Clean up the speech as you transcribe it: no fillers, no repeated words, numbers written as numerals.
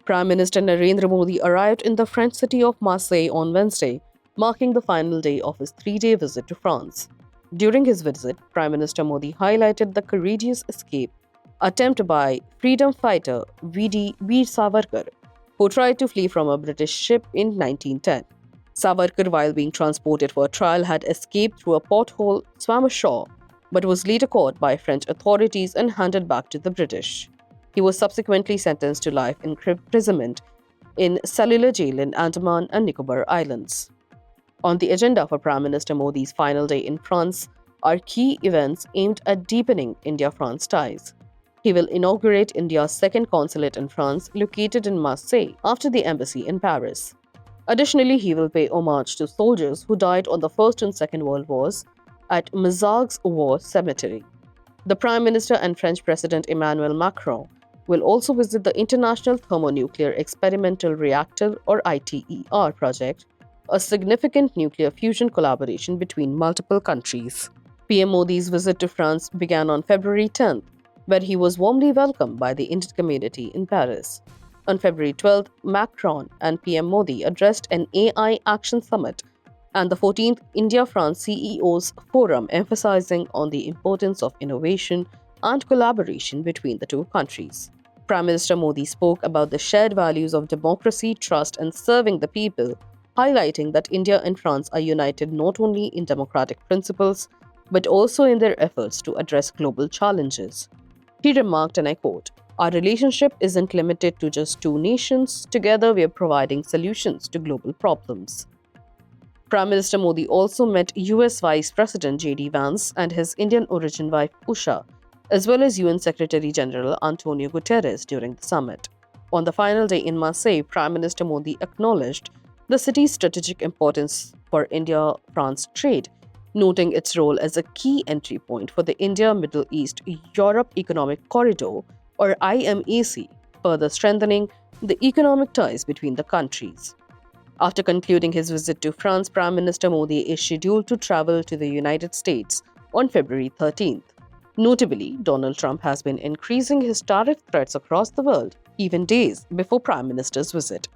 Prime Minister Narendra Modi arrived in the French city of Marseille on Wednesday, marking the final day of his 3-day visit to France. During his visit, Prime Minister Modi highlighted the courageous escape attempt by freedom fighter Veer Savarkar, who tried to flee from a British ship in 1910. Savarkar, while being transported for trial, had escaped through a porthole, swam ashore, but was later caught by French authorities and handed back to the British. He was subsequently sentenced to life imprisonment in cellular jail in Andaman and Nicobar Islands. On the agenda for Prime Minister Modi's final day in France are key events aimed at deepening India-France ties. He will inaugurate India's second consulate in France, located in Marseille, after the embassy in Paris. Additionally, he will pay homage to soldiers who died on the First and Second World Wars at Mazargues War Cemetery. The Prime Minister and French President Emmanuel Macron will also visit the International Thermonuclear Experimental Reactor or ITER project, a significant nuclear fusion collaboration between multiple countries. PM Modi's visit to France began on February 10th, where he was warmly welcomed by the Indian community in Paris. On February 12th, Macron and PM Modi addressed an AI Action Summit and the 14th India-France CEOs Forum, emphasizing on the importance of innovation and collaboration between the two countries. Prime Minister Modi spoke about the shared values of democracy, trust, and serving the people, highlighting that India and France are united not only in democratic principles, but also in their efforts to address global challenges. He remarked, and I quote, "Our relationship isn't limited to just two nations. Together, we are providing solutions to global problems." Prime Minister Modi also met US Vice President J.D. Vance and his Indian origin wife Usha, as well as UN Secretary General Antonio Guterres during the summit. On the final day in Marseille, Prime Minister Modi acknowledged the city's strategic importance for India-France trade, noting its role as a key entry point for the India-Middle East-Europe Economic Corridor, or IMEC, further strengthening the economic ties between the countries. After concluding his visit to France, Prime Minister Modi is scheduled to travel to the United States on February 13th. Notably, Donald Trump has been increasing his tariff threats across the world, even days before Prime Minister's visit.